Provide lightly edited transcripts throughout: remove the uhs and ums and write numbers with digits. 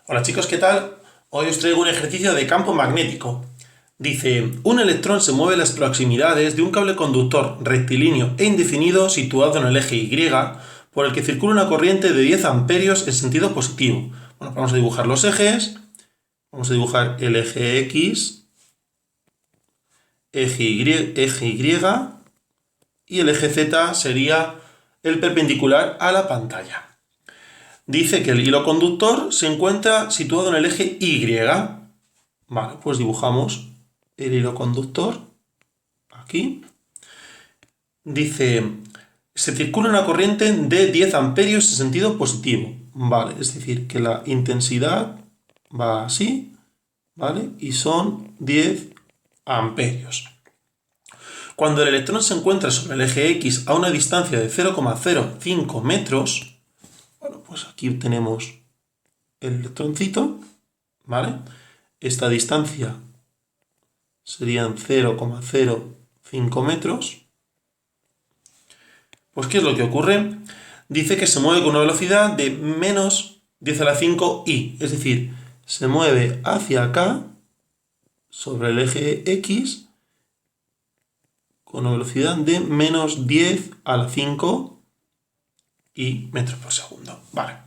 Hola chicos, ¿qué tal? Hoy os traigo un ejercicio de campo magnético. Dice, un electrón se mueve en las proximidades de un cable conductor rectilíneo e indefinido situado en el eje Y, por el que circula una corriente de 10 amperios en sentido positivo. Bueno, vamos a dibujar los ejes. Vamos a dibujar el eje X, eje Y y el eje Z sería el perpendicular a la pantalla. Dice que el hilo conductor se encuentra situado en el eje Y. Vale, pues dibujamos el hilo conductor aquí. Dice, se circula una corriente de 10 amperios en sentido positivo. Vale, es decir, que la intensidad va así, ¿vale? Y son 10 amperios. Cuando el electrón se encuentra sobre el eje X a una distancia de 0,05 metros, bueno, pues aquí tenemos el electroncito, ¿vale? Esta distancia serían 0,05 metros. Pues, ¿qué es lo que ocurre? Dice que se mueve con una velocidad de menos 10 a la 5 i, es decir, se mueve hacia acá, sobre el eje X, con una velocidad de menos 10 a la 5 i metros por segundo. Vale.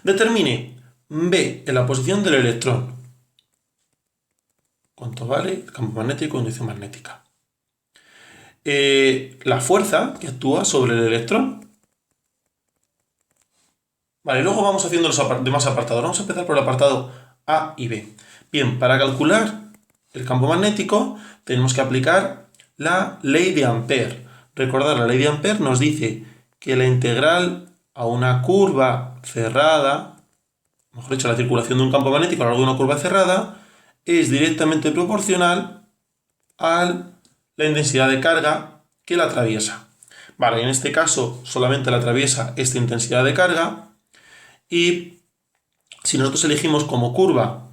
Determine B en la posición del electrón. ¿Cuánto vale el campo magnético e inducción magnética? La fuerza que actúa sobre el electrón. Vale, luego vamos haciendo los demás apartados. Vamos a empezar por el apartado A y B. Bien, para calcular el campo magnético tenemos que aplicar la ley de Ampère. Recordad, la ley de Ampère nos dice que la integral a una curva cerrada, mejor dicho, la circulación de un campo magnético a lo largo de una curva cerrada, es directamente proporcional a la intensidad de carga que la atraviesa. Vale, en este caso solamente la atraviesa esta intensidad de carga y si nosotros elegimos como curva,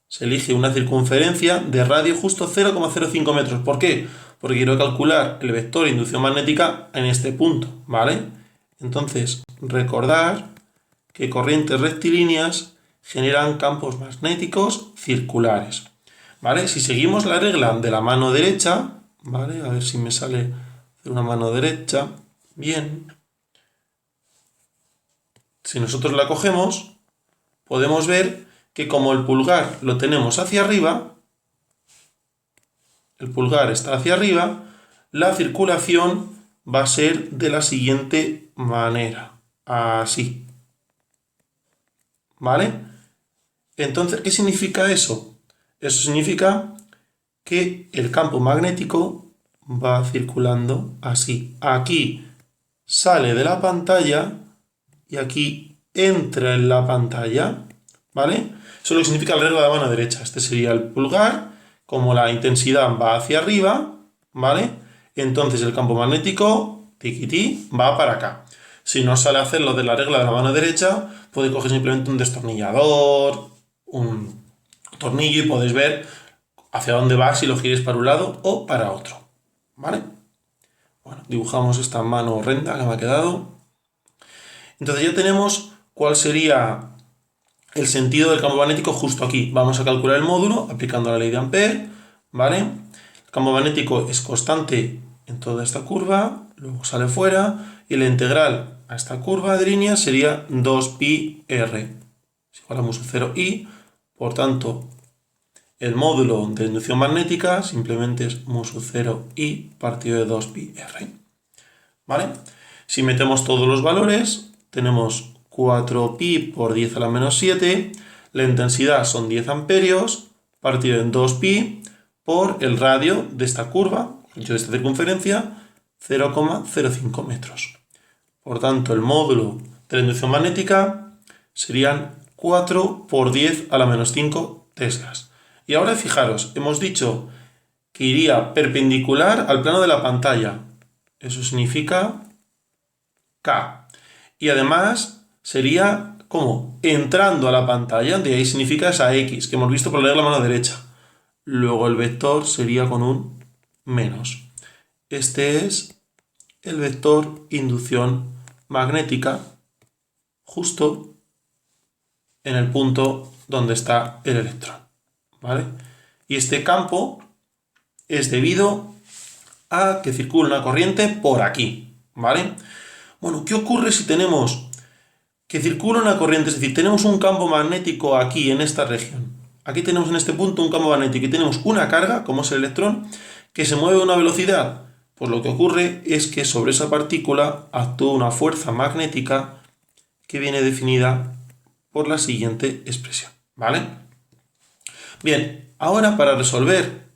se elige una circunferencia de radio justo 0,05 metros. ¿Por qué? Porque quiero calcular el vector de inducción magnética en este punto, ¿vale? Entonces, recordar que corrientes rectilíneas generan campos magnéticos circulares. ¿Vale? Si seguimos la regla de la mano derecha, ¿vale? A ver si me sale hacer una mano derecha. Bien. Si nosotros la cogemos, podemos ver que como el pulgar lo tenemos hacia arriba, el pulgar está hacia arriba, la circulación va a ser de la siguiente manera. Así. ¿Vale? Entonces, ¿qué significa eso? Eso significa que el campo magnético va circulando así. Aquí sale de la pantalla y aquí entra en la pantalla, ¿vale? Eso es lo que significa la regla de la mano derecha. Este sería el pulgar, como la intensidad va hacia arriba, ¿vale? Entonces el campo magnético, tiquití, va para acá. Si no sale a hacer lo de la regla de la mano derecha, podéis coger simplemente un destornillador, un tornillo y podéis ver hacia dónde va si lo giréis para un lado o para otro, ¿vale? Bueno, dibujamos esta mano horrenda que me ha quedado. Entonces ya tenemos cuál sería el sentido del campo magnético justo aquí. Vamos a calcular el módulo aplicando la ley de Ampère, ¿vale? El campo magnético es constante en toda esta curva, luego sale fuera y la integral a esta curva de línea sería 2pi r. Es igual a mu 0 i, por tanto el módulo de inducción magnética simplemente es mu 0 i partido de 2pi r. ¿Vale? Si metemos todos los valores, tenemos 4pi por 10 a la menos 7, la intensidad son 10 amperios, partido en 2pi por el radio de esta curva, de esta circunferencia, 0,05 metros. Por tanto, el módulo de la inducción magnética serían 4 por 10 a la menos 5 teslas. Y ahora fijaros, hemos dicho que iría perpendicular al plano de la pantalla. Eso significa K. Y además sería como entrando a la pantalla, de ahí significa esa X que hemos visto por leer la mano derecha. Luego el vector sería con un menos. Este es el vector inducción magnética justo en el punto donde está el electrón, ¿vale? Y este campo es debido a que circula una corriente por aquí, ¿vale? Bueno, ¿qué ocurre si tenemos que circula una corriente? Es decir, tenemos un campo magnético aquí en esta región. Aquí tenemos en este punto un campo magnético y tenemos una carga, como es el electrón, que se mueve a una velocidad. Pues lo que ocurre es que sobre esa partícula actúa una fuerza magnética que viene definida por la siguiente expresión, ¿vale? Bien, ahora para resolver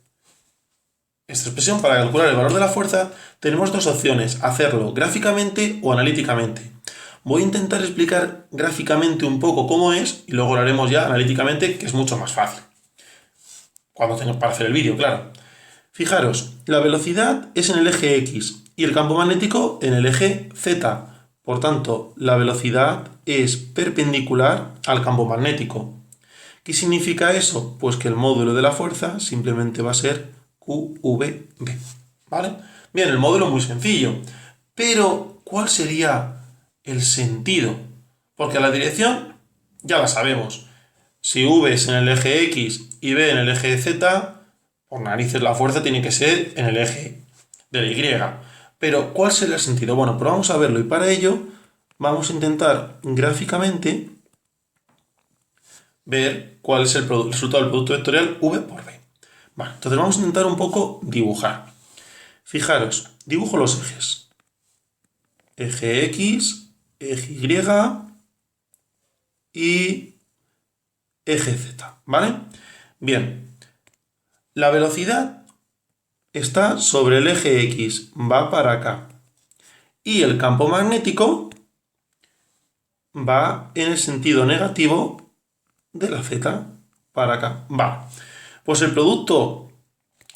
esta expresión, para calcular el valor de la fuerza, tenemos dos opciones: hacerlo gráficamente o analíticamente. Voy a intentar explicar gráficamente un poco cómo es y luego lo haremos ya analíticamente, que es mucho más fácil. Para hacer el vídeo, claro. Fijaros, la velocidad es en el eje X y el campo magnético en el eje Z. Por tanto, la velocidad es perpendicular al campo magnético. ¿Qué significa eso? Pues que el módulo de la fuerza simplemente va a ser QVB, ¿vale? Bien, el módulo es muy sencillo, pero ¿cuál sería el sentido? Porque la dirección ya la sabemos. Si V es en el eje X y B en el eje Z, por narices la fuerza tiene que ser en el eje de la Y. Pero ¿cuál sería el sentido? Bueno, pues vamos a verlo y para ello vamos a intentar gráficamente ver cuál es el resultado del producto vectorial V por B. Vale, entonces vamos a intentar un poco dibujar. Fijaros, dibujo los ejes. Eje X, eje Y y eje Z, ¿vale? Bien, la velocidad está sobre el eje X, va para acá. Y el campo magnético va en el sentido negativo de la Z, para acá. Va. Pues el producto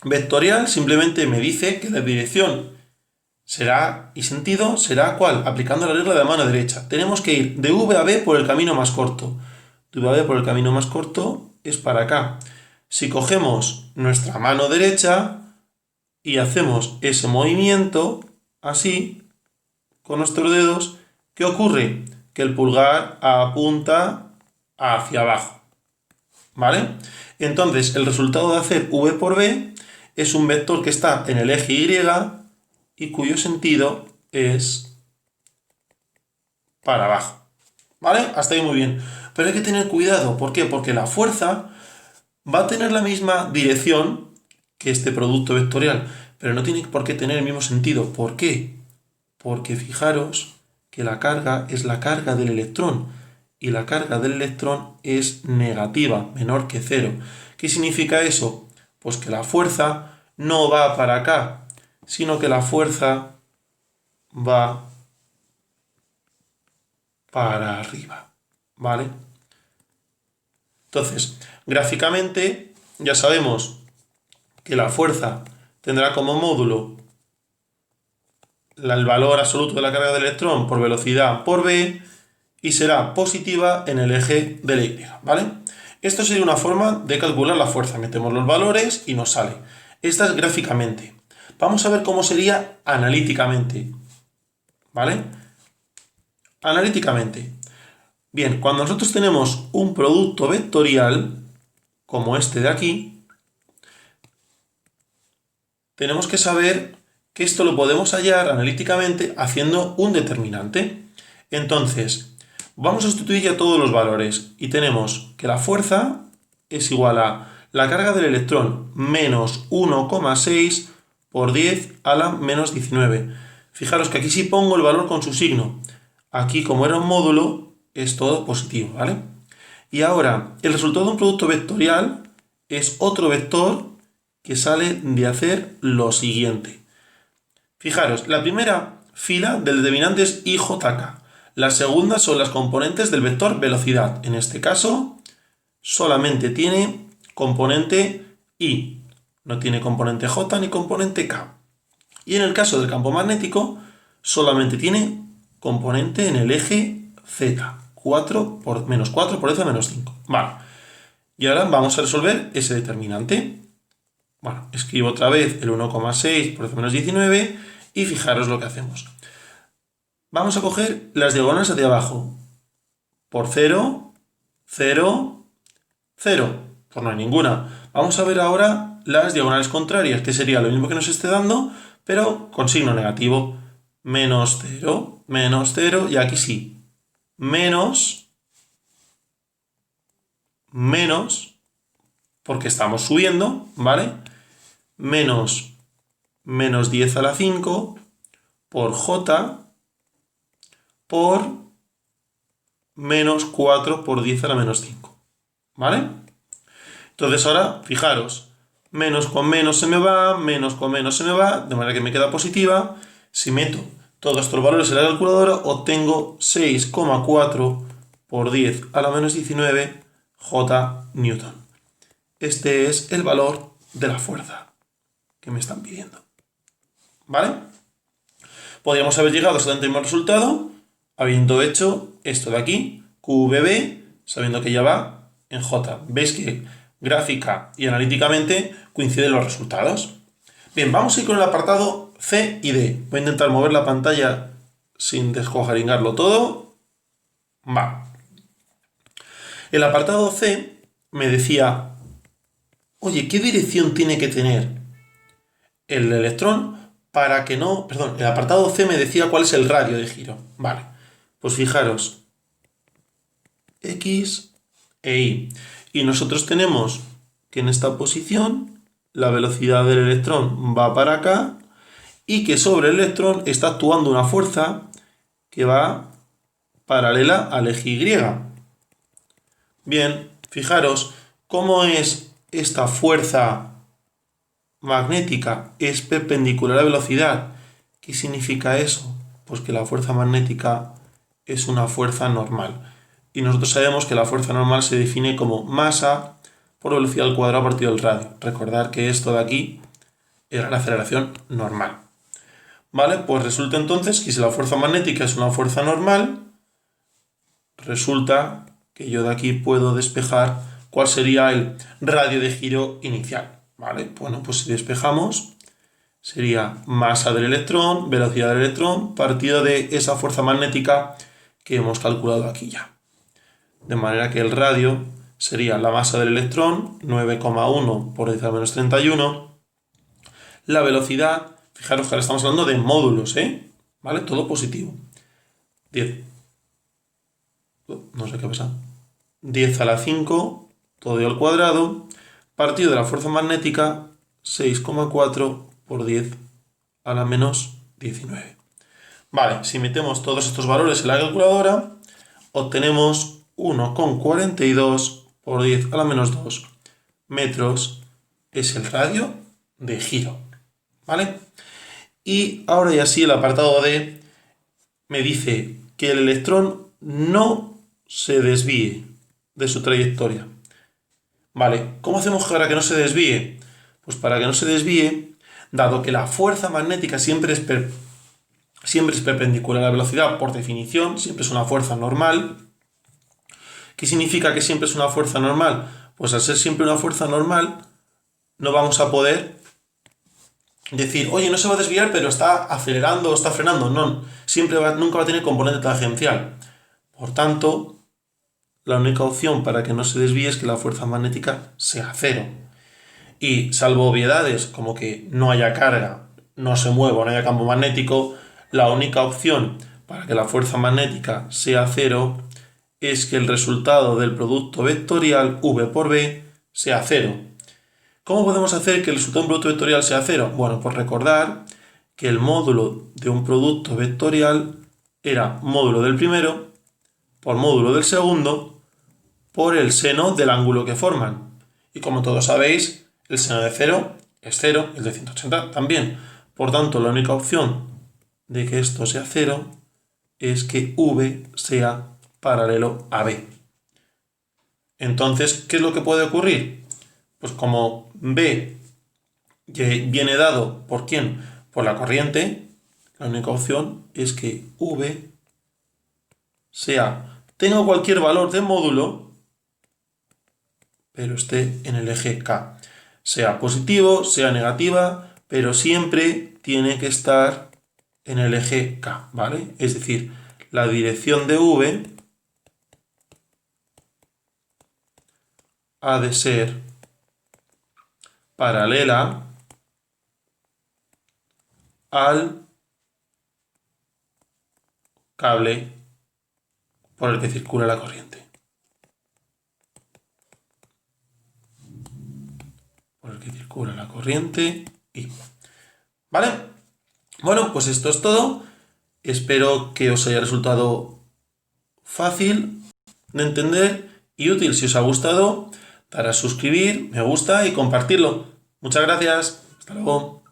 vectorial simplemente me dice que la dirección será y sentido será ¿cuál? Aplicando la regla de la mano derecha. Tenemos que ir de V a B por el camino más corto. De V a B por el camino más corto es para acá. Si cogemos nuestra mano derecha y hacemos ese movimiento así con nuestros dedos, ¿qué ocurre? Que el pulgar apunta hacia abajo, ¿vale? Entonces, el resultado de hacer V por B es un vector que está en el eje Y y cuyo sentido es para abajo, ¿vale? Hasta ahí muy bien. Pero hay que tener cuidado, ¿por qué? Porque la fuerza va a tener la misma dirección que este producto vectorial, pero no tiene por qué tener el mismo sentido. ¿Por qué? Porque fijaros que la carga es la carga del electrón y la carga del electrón es negativa, menor que cero. ¿Qué significa eso? Pues que la fuerza no va para acá, sino que la fuerza va para arriba, ¿vale? Entonces, gráficamente ya sabemos que la fuerza tendrá como módulo el valor absoluto de la carga del electrón por velocidad por B y será positiva en el eje de la Y, ¿vale? Esto sería una forma de calcular la fuerza. Metemos los valores y nos sale. Esta es gráficamente. Vamos a ver cómo sería analíticamente, ¿vale? Analíticamente. Bien, cuando nosotros tenemos un producto vectorial, como este de aquí, tenemos que saber que esto lo podemos hallar analíticamente haciendo un determinante. Entonces, vamos a sustituir ya todos los valores y tenemos que la fuerza es igual a la carga del electrón menos 1,6 por 10 a la menos 19. Fijaros que aquí sí pongo el valor con su signo. Aquí, como era un módulo, es todo positivo, ¿vale? Y ahora, el resultado de un producto vectorial es otro vector que sale de hacer lo siguiente. Fijaros, la primera fila del determinante es IJK. La segunda son las componentes del vector velocidad. En este caso, solamente tiene componente I. No tiene componente J ni componente K. Y en el caso del campo magnético, solamente tiene componente en el eje Z. 4 por menos 4 por 10 a menos 5. Vale. Y ahora vamos a resolver ese determinante. Bueno, escribo otra vez el 1,6 por 10 a menos 19 y fijaros lo que hacemos. Vamos a coger las diagonales hacia abajo. Por 0 0, 0. Pues no hay ninguna. Vamos a ver ahora las diagonales contrarias, que sería lo mismo que nos esté dando, pero con signo negativo. Menos 0, y aquí sí. Menos, porque estamos subiendo, ¿vale? Menos 10 a la 5 por j por menos 4 por 10 a la menos 5, ¿vale? Entonces ahora, fijaros, menos con menos se me va, menos con menos se me va, de manera que me queda positiva. Si meto todos estos valores en la calculadora, obtengo 6,4 por 10 a la menos 19 J Newton. Este es el valor de la fuerza que me están pidiendo, ¿vale? Podríamos haber llegado hasta el mismo resultado habiendo hecho esto de aquí, QVB, sabiendo que ya va en J. ¿Veis que gráfica y analíticamente coinciden los resultados? Bien, vamos a ir con el apartado C y D. Voy a intentar mover la pantalla sin descojaringarlo todo. Va. El apartado C me decía, oye, ¿qué dirección tiene que tener el electrón para que no... Perdón, el apartado C me decía cuál es el radio de giro. Vale, pues fijaros, X e Y. Y nosotros tenemos que en esta posición la velocidad del electrón va para acá y que sobre el electrón está actuando una fuerza que va paralela al eje Y. Bien, fijaros cómo es esta fuerza magnética, es perpendicular a la velocidad. ¿Qué significa eso? Pues que la fuerza magnética es una fuerza normal. Y nosotros sabemos que la fuerza normal se define como masa por velocidad al cuadrado partido del radio. Recordar que esto de aquí era la aceleración normal. ¿Vale? Pues resulta entonces que si la fuerza magnética es una fuerza normal, resulta que yo de aquí puedo despejar cuál sería el radio de giro inicial. ¿Vale? Bueno, pues si despejamos, sería masa del electrón, velocidad del electrón, partido de esa fuerza magnética que hemos calculado aquí ya. De manera que el radio sería la masa del electrón, 9,1 por 10 a la menos 31. La velocidad, fijaros que ahora estamos hablando de módulos, ¿vale? Todo positivo. 10. No sé qué pasa. 10 a la 5, todo al cuadrado, partido de la fuerza magnética, 6,4 por 10 a la menos 19. Vale, si metemos todos estos valores en la calculadora, obtenemos 1,42 por 10 a la menos 2 metros es el radio de giro, ¿vale? Y ahora ya sí el apartado D me dice que el electrón no se desvíe de su trayectoria. Vale, ¿cómo hacemos para que no se desvíe? Pues para que no se desvíe, dado que la fuerza magnética siempre es perpendicular a la velocidad por definición, siempre es una fuerza normal. ¿Qué significa que siempre es una fuerza normal? Pues al ser siempre una fuerza normal, no vamos a poder decir, oye, no se va a desviar, pero está acelerando o está frenando. No, nunca va a tener componente tangencial. Por tanto, la única opción para que no se desvíe es que la fuerza magnética sea cero. Y salvo obviedades como que no haya carga, no se mueva, no haya campo magnético, la única opción para que la fuerza magnética sea cero es que el resultado del producto vectorial V por B sea cero. ¿Cómo podemos hacer que el resultado de un producto vectorial sea cero? Bueno, pues recordar que el módulo de un producto vectorial era módulo del primero por módulo del segundo por el seno del ángulo que forman. Y como todos sabéis, el seno de 0 es 0, el de 180 también. Por tanto, la única opción de que esto sea 0 es que V sea paralelo a B. Entonces, ¿qué es lo que puede ocurrir? Pues como B viene dado ¿por quién? Por la corriente, la única opción es que V tenga cualquier valor de módulo, pero esté en el eje K. Sea positivo, sea negativa, pero siempre tiene que estar en el eje K, ¿vale? Es decir, la dirección de V ha de ser paralela al cable por el que circula la corriente. Por el que circula la corriente I. ¿Vale? Bueno, pues esto es todo. Espero que os haya resultado fácil de entender y útil. Si os ha gustado, dar a suscribir, me gusta y compartirlo. Muchas gracias. Hasta luego.